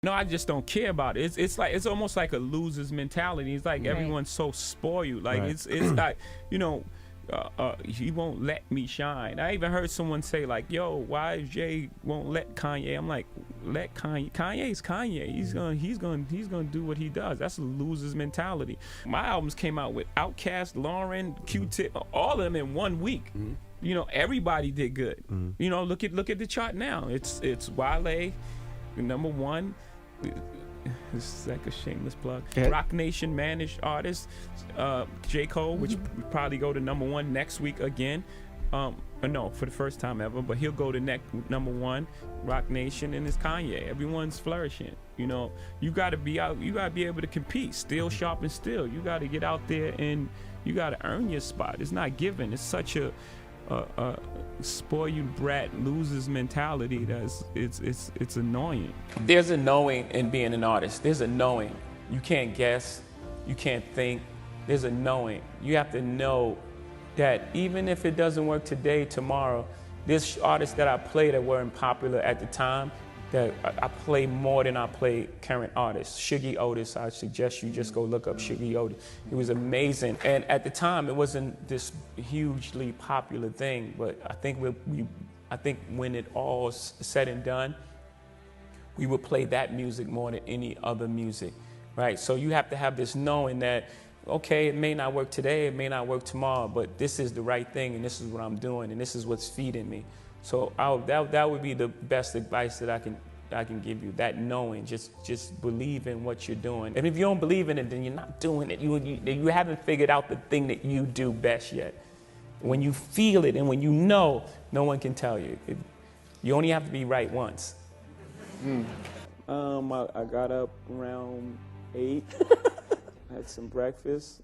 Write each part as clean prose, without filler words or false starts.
No, I just don't care about it. It's almost like a loser's mentality. It's like everyone's so spoiled. Like it's like, you know, he won't let me shine. I even heard someone say like, yo, why Jay won't let Kanye? I'm like, let Kanye. Kanye's Kanye. He's gonna do what he does. That's a loser's mentality. My albums came out with Outkast, Lauren, Q-Tip, all of them in 1 week. You know, everybody did good. You know, look at the chart now. It's Wale, number one. This is like a shameless plug. Roc Nation managed artist, J. Cole, which will probably go to number one next week again. No, for the first time ever, but he'll go to number one, Roc Nation, and it's Kanye. Everyone's flourishing. You know, you gotta be out, you gotta be able to compete, steel sharpen steel. You gotta get out there and you gotta earn your spot. It's not given. It's such a spoiled brat losers mentality that's it's annoying. There's a knowing in being an artist. There's a knowing. You can't guess, you can't think. There's a knowing. You have to know that even if it doesn't work today, tomorrow, there's artists that I play that weren't popular at the time that I play more than I play current artists. Shuggy Otis, I suggest you just go look up Shuggy Otis. He was amazing. And at the time, it wasn't this hugely popular thing, but I think I think when it all said and done, we would play that music more than any other music, right? So you have to have this knowing that, okay, it may not work today, it may not work tomorrow, but this is the right thing, and this is what I'm doing, and this is what's feeding me. So that would be the best advice that I can give you. That knowing, just believe in what you're doing. And if you don't believe in it, then you're not doing it. You haven't figured out the thing that you do best yet. When you feel it and when you know, no one can tell you. You only have to be right once. I got up around 8. Had some breakfast.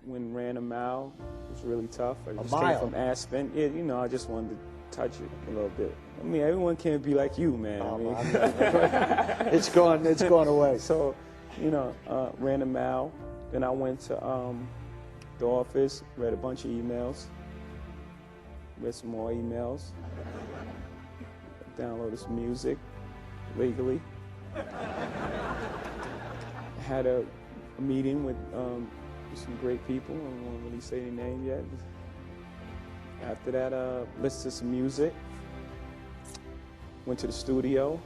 Ran a mile. It was really tough. I just came from Aspen. Yeah, you know, I just wanted to touch it a little bit. I mean, everyone can't be like you, man. I mean, it's gone away. So, you know, ran a mile. Then I went to the office, read a bunch of emails, read some more emails, downloaded some music legally. Had a meeting with some great people. I don't want to really say their name yet. After that, listened to some music, went to the studio,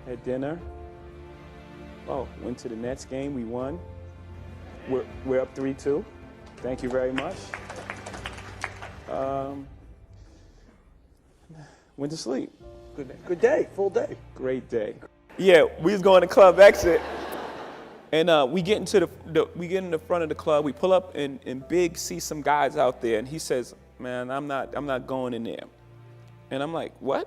had dinner. Oh, went to the Nets game, we won. We're up 3-2. Thank you very much. Went to sleep. Good day, full day. Great day. Yeah, we was going to Club Exit. And we get in the front of the club. We pull up, and Big sees some guys out there, and he says, "Man, I'm not going in there." And I'm like, "What?"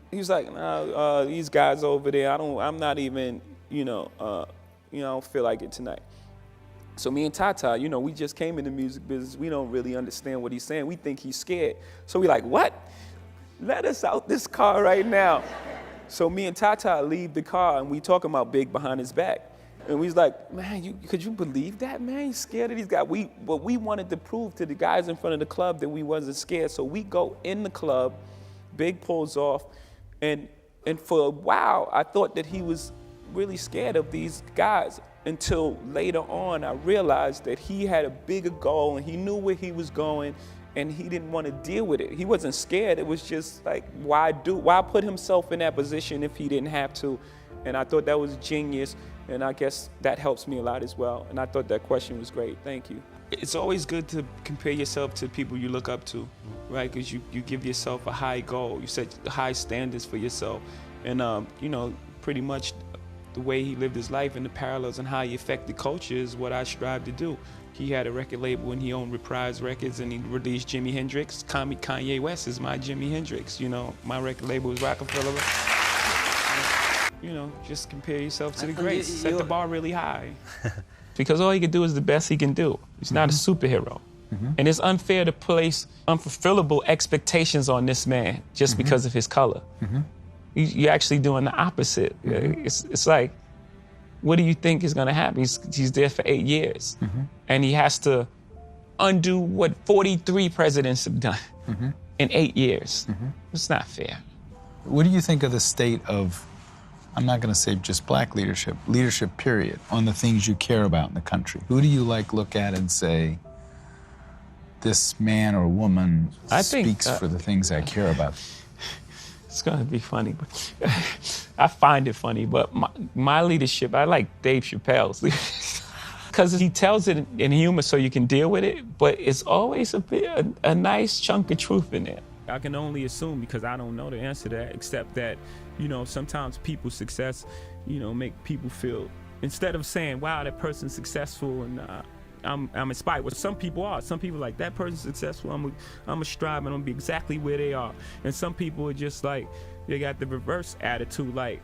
He's like, "No, these guys over there. I'm not even, I don't feel like it tonight." So me and Tata, we just came in the music business. We don't really understand what he's saying. We think he's scared. So we like, "What? Let us out this car right now." So me and Tata leave the car, and we talking about Big behind his back. And we was like, "Man, could you believe that, man? He's scared of these guys." But we wanted to prove to the guys in front of the club that we wasn't scared. So we go in the club, Big pulls off, and for a while, I thought that he was really scared of these guys until later on, I realized that he had a bigger goal and he knew where he was going and he didn't want to deal with it. He wasn't scared. It was just like, why put himself in that position if he didn't have to? And I thought that was genius. And I guess that helps me a lot as well. And I thought that question was great. Thank you. It's always good to compare yourself to people you look up to, right? Because you give yourself a high goal. You set high standards for yourself. And, pretty much the way he lived his life and the parallels and how he affected culture is what I strive to do. He had a record label and he owned Reprise Records and he released Jimi Hendrix. Kanye West is my Jimi Hendrix. My record label was roc-a-fella. Just compare yourself to the greats. Set the bar really high. Because all he can do is the best he can do. He's not a superhero. And it's unfair to place unfulfillable expectations on this man just because of his color. You're actually doing the opposite. It's like, what do you think is gonna happen? He's there for 8 years. And he has to undo what 43 presidents have done in 8 years. It's not fair. What do you think of the state of I'm not going to say just black leadership, leadership period, on the things you care about in the country? Who do you look at and say, this man or woman speaks for the things I care about? It's gonna be funny, but I find it funny. But my leadership, I like Dave Chappelle's, because he tells it in humor so you can deal with it. But it's always a nice chunk of truth in there. I can only assume, because I don't know the answer to that, except that, sometimes people's success, make people feel, instead of saying, wow, that person's successful and I'm inspired. Well, some people are. Some people are like, that person's successful, I'm a strive and I'm gonna be exactly where they are. And some people are just like, they got the reverse attitude, like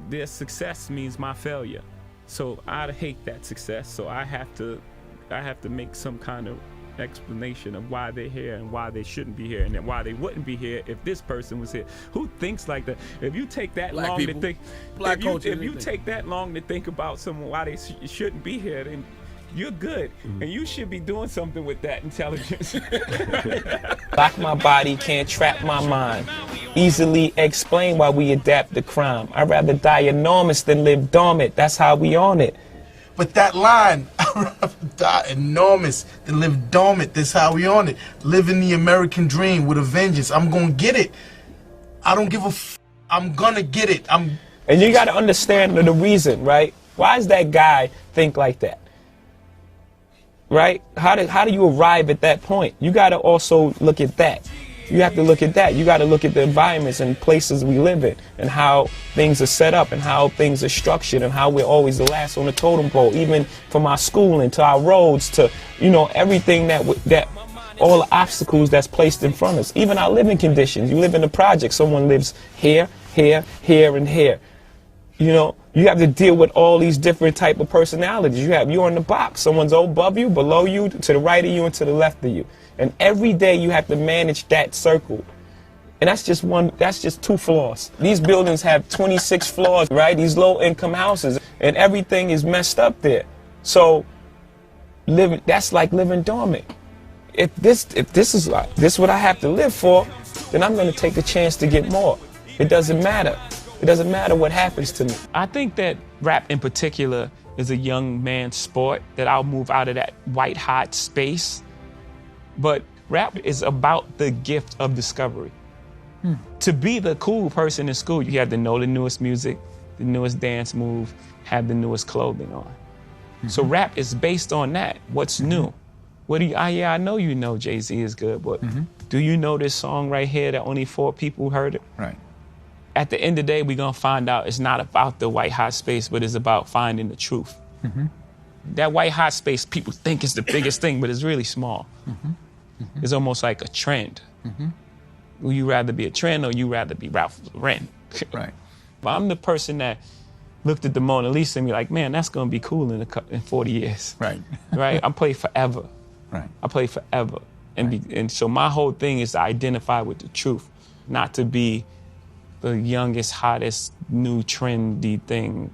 their success means my failure. So I hate that success. So I have to make some kind of explanation of why they're here and why they shouldn't be here, and then why they wouldn't be here if this person was here. Who thinks like that? If you take that long to think, if you take that long to think about someone why they shouldn't be here, then you're good, and you should be doing something with that intelligence. Lock my body, can't trap my mind. Easily explain why we adapt to crime. I'd rather die enormous than live dormant. That's how we own it. But that line, I'd rather die enormous than live dormant. That's how we own it. Living the American dream with a vengeance. I'm gonna get it. I don't give a f. I'm gonna get it. And you gotta understand the reason, right? Why does that guy think like that? Right? How do you arrive at that point? You got to also look at that. You have to look at that. You got to look at the environments and places we live in, and how things are set up, and how things are structured, and how we're always the last on the totem pole, even from our schooling to our roads to, everything that all the obstacles that's placed in front of us. Even our living conditions. You live in a project. Someone lives here, here, here, and here. You have to deal with all these different type of personalities. You're in the box. Someone's above you, below you, to the right of you, and to the left of you. And every day you have to manage that circle. And that's just 2 floors. These buildings have 26 floors, right? These low-income houses, and everything is messed up there. So that's like living dormant. If this is what I have to live for, then I'm going to take a chance to get more. It doesn't matter. It doesn't matter what happens to me. I think that rap in particular is a young man's sport, that I'll move out of that white hot space. But rap is about the gift of discovery. To be the cool person in school, you have to know the newest music, the newest dance move, have the newest clothing on. So rap is based on that. What's new? I know you know Jay-Z is good, but do you know this song right here that only 4 people heard it? Right. At the end of the day, we're going to find out it's not about the white hot space, but it's about finding the truth. That white hot space, people think is the biggest thing, but it's really small. It's almost like a trend. Will you rather be a trend, or you rather be Ralph Lauren? Right. But I'm the person that looked at the Mona Lisa and be like, man, that's going to be cool in 40 years. Right. Right? I play forever. Right. I play forever. And so my whole thing is to identify with the truth, not to be the youngest, hottest, new, trendy thing.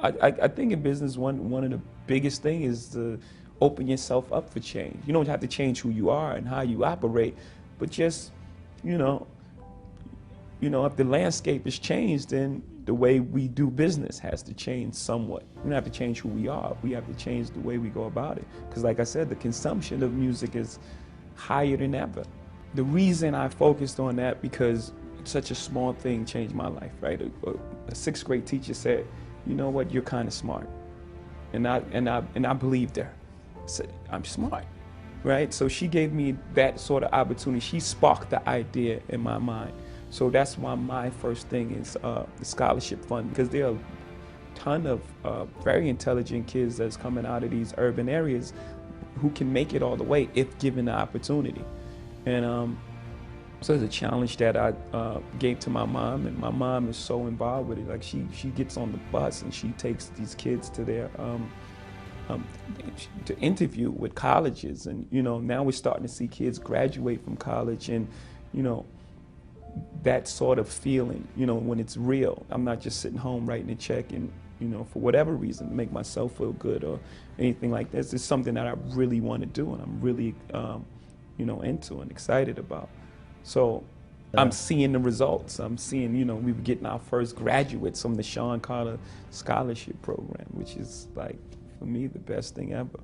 I think in business, one of the biggest things is to open yourself up for change. You don't have to change who you are and how you operate, but just, if the landscape is changed, then the way we do business has to change somewhat. We don't have to change who we are. We have to change the way we go about it. Because like I said, the consumption of music is higher than ever. The reason I focused on that, because such a small thing changed my life, right? A 6th grade teacher said, you know what, you're kind of smart. And I believed her. I said, I'm smart, right? So she gave me that sort of opportunity. She sparked the idea in my mind. So that's why my first thing is the scholarship fund, because there are a ton of very intelligent kids that's coming out of these urban areas who can make it all the way if given the opportunity. And so it's a challenge that I gave to my mom, and my mom is so involved with it. Like she gets on the bus and she takes these kids to their to interview with colleges, and now we're starting to see kids graduate from college, and that sort of feeling, when it's real. I'm not just sitting home writing a check and for whatever reason make myself feel good or anything like this. It's something that I really want to do, and I'm really into and excited about. So I'm seeing the results. I'm seeing, you know, we were getting our first graduates from the Sean Carter Scholarship Program, which is like, for me, the best thing ever.